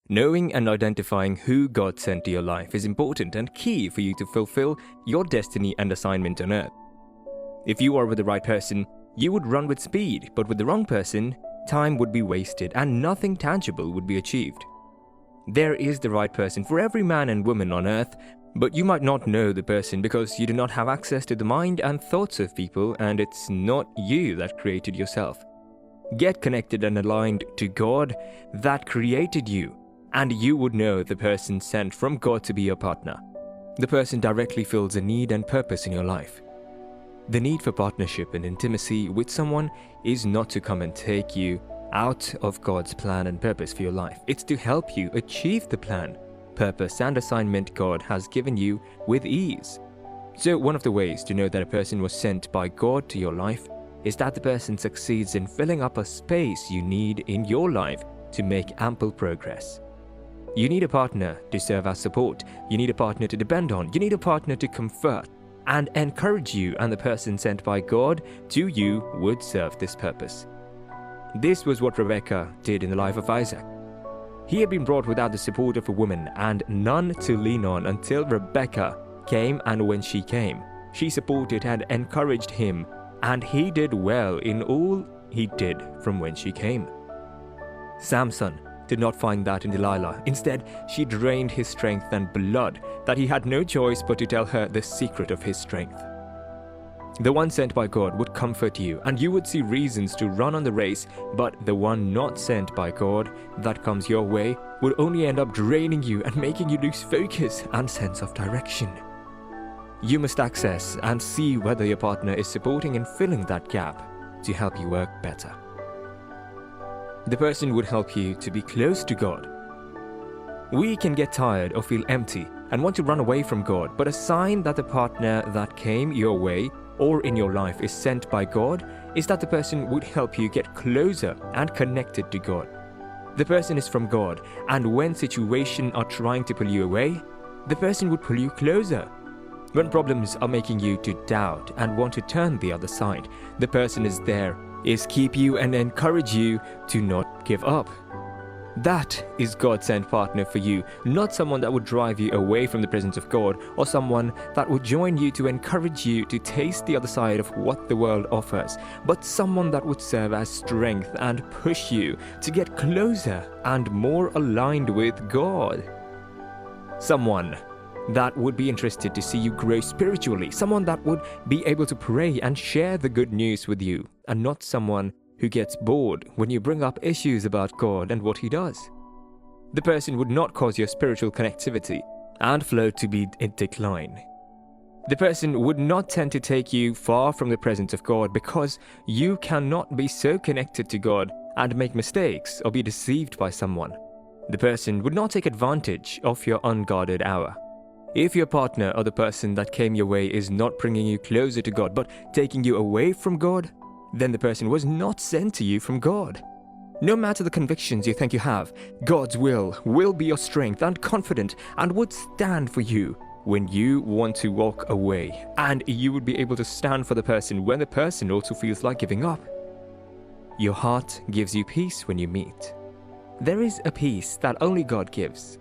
Knowing and identifying who God sent to your life is important and key for you to fulfill your destiny and assignment on earth. If you are with the right person, you would run with speed, but with the wrong person, time would be wasted and nothing tangible would be achieved. There is the right person for every man and woman on earth, but you might not know the person because you do not have access to the mind and thoughts of people, and it's not you that created yourself. Get connected and aligned to God that created you, and you would know the person sent from God to be your partner. The person directly fills a need and purpose in your life. The need for partnership and intimacy with someone is not to come and take you out of God's plan and purpose for your life. It's to help you achieve the plan, purpose, and assignment God has given you with ease. So one of the ways to know that a person was sent by God to your life is that the person succeeds in filling up a space you need in your life to make ample progress. You need a partner to serve as support. You need a partner to depend on. You need a partner to comfort and encourage you, and the person sent by God to you would serve this purpose. This was what Rebekah did in the life of Isaac. He had been brought without the support of a woman and none to lean on until Rebekah came, and when she came, she supported and encouraged him, and he did well in all he did from when she came. Samson did not find that in Delilah. Instead, she drained his strength and blood that he had no choice but to tell her the secret of his strength. The one sent by God would comfort you, and you would see reasons to run on the race, but the one not sent by God that comes your way would only end up draining you and making you lose focus and sense of direction. You must access and see whether your partner is supporting and filling that gap to help you work better. The person would help you to be close to God. We can get tired or feel empty and want to run away from God, but a sign that the partner that came your way or in your life is sent by God is that the person would help you get closer and connected to God. The person is from God, and when situations are trying to pull you away, the person would pull you closer. When problems are making you to doubt and want to turn the other side, the person is there, is keep you and encourage you to not give up. That is God's sent partner for you, not someone that would drive you away from the presence of God, or someone that would join you to encourage you to taste the other side of what the world offers, but someone that would serve as strength and push you to get closer and more aligned with God. Someone that would be interested to see you grow spiritually, someone that would be able to pray and share the good news with you, and not someone who gets bored when you bring up issues about God and what He does. The person would not cause your spiritual connectivity and flow to be in decline. The person would not tend to take you far from the presence of God because you cannot be so connected to God and make mistakes or be deceived by someone. The person would not take advantage of your unguarded hour. If your partner or the person that came your way is not bringing you closer to God but taking you away from God, then the person was not sent to you from God. No matter the convictions you think you have, God's will be your strength and confident and would stand for you when you want to walk away, and you would be able to stand for the person when the person also feels like giving up. Your heart gives you peace when you meet. There is a peace that only God gives.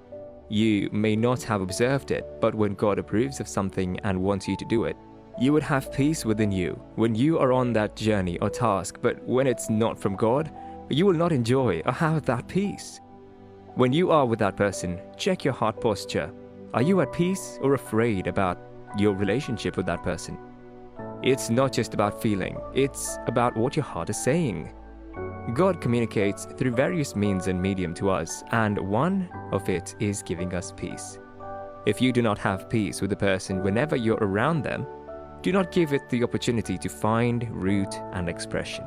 You may not have observed it, but when God approves of something and wants you to do it, you would have peace within you when you are on that journey or task, but when it's not from God, you will not enjoy or have that peace. When you are with that person, check your heart posture. Are you at peace or afraid about your relationship with that person? It's not just about feeling, it's about what your heart is saying. God communicates through various means and medium to us, and one of it is giving us peace. If you do not have peace with the person whenever you're around them, do not give it the opportunity to find root and expression.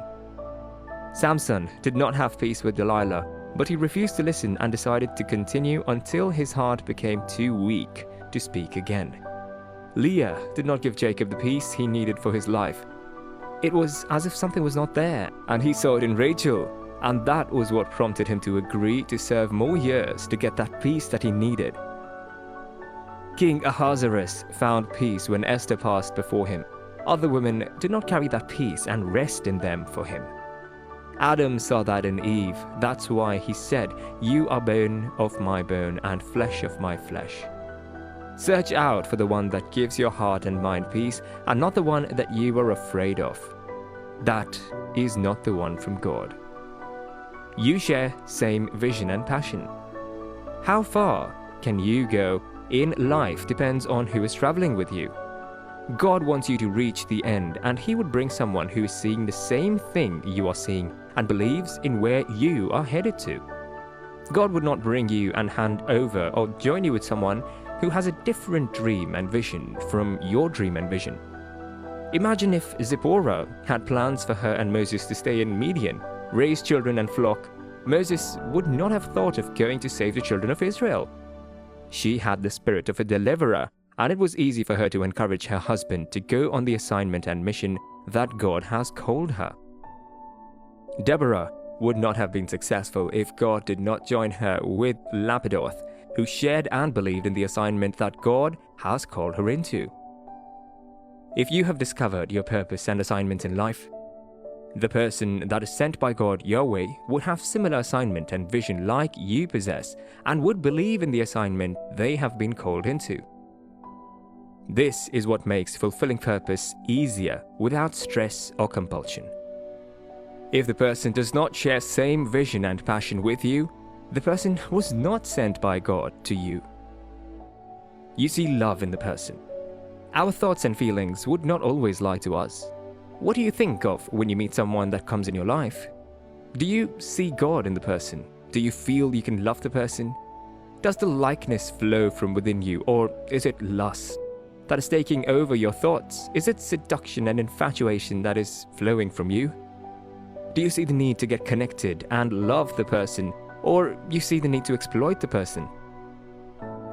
Samson did not have peace with Delilah, but he refused to listen and decided to continue until his heart became too weak to speak again. Leah did not give Jacob the peace he needed for his life. It was as if something was not there, and he saw it in Rachel, and that was what prompted him to agree to serve more years to get that peace that he needed. King Ahasuerus found peace when Esther passed before him. Other women did not carry that peace and rest in them for him. Adam saw that in Eve. That's why he said, "You are bone of my bone and flesh of my flesh." Search out for the one that gives your heart and mind peace, and not the one that you are afraid of. That is not the one from God. You share same vision and passion. How far can you go in life depends on who is traveling with you. God wants you to reach the end, and He would bring someone who is seeing the same thing you are seeing and believes in where you are headed to. God would not bring you and hand over or join you with someone who has a different dream and vision from your dream and vision. Imagine if Zipporah had plans for her and Moses to stay in Midian, raise children and flock. Moses would not have thought of going to save the children of Israel. She had the spirit of a deliverer, and it was easy for her to encourage her husband to go on the assignment and mission that God has called her. Deborah would not have been successful if God did not join her with Lapidoth, who shared and believed in the assignment that God has called her into. If you have discovered your purpose and assignment in life, the person that is sent by God your way would have similar assignment and vision like you possess and would believe in the assignment they have been called into. This is what makes fulfilling purpose easier without stress or compulsion. If the person does not share same vision and passion with you, the person was not sent by God to you. You see love in the person. Our thoughts and feelings would not always lie to us. What do you think of when you meet someone that comes in your life? Do you see God in the person? Do you feel you can love the person? Does the likeness flow from within you, or is it lust that is taking over your thoughts? Is it seduction and infatuation that is flowing from you? Do you see the need to get connected and love the person, or you see the need to exploit the person?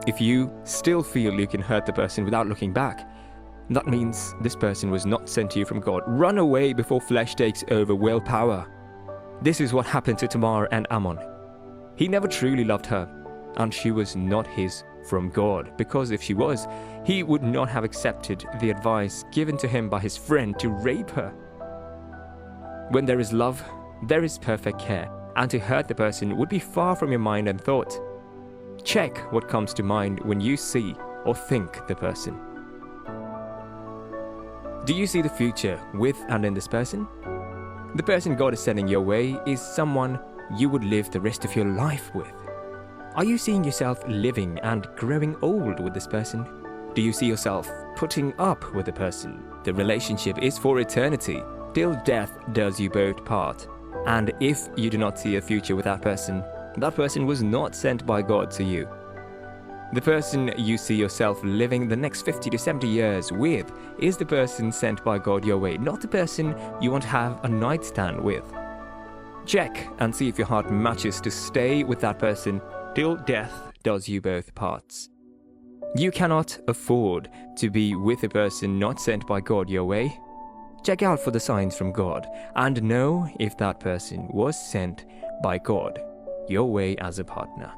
If you still feel you can hurt the person without looking back, that means this person was not sent to you from God. Run away before flesh takes over willpower. This is what happened to Tamar and Ammon. He never truly loved her, and she was not his from God, because if she was, he would not have accepted the advice given to him by his friend to rape her. When there is love, there is perfect care, and to hurt the person would be far from your mind and thought. Check what comes to mind when you see or think the person. Do you see the future with and in this person? The person God is sending your way is someone you would live the rest of your life with. Are you seeing yourself living and growing old with this person? Do you see yourself putting up with the person? The relationship is for eternity, till death does you both part. And if you do not see a future with that person was not sent by God to you. The person you see yourself living the next 50 to 70 years with is the person sent by God your way, not the person you want to have a nightstand with. Check and see if your heart matches to stay with that person till death does you both parts. You cannot afford to be with a person not sent by God your way. Check out for the signs from God and know if that person was sent by God your way as a partner.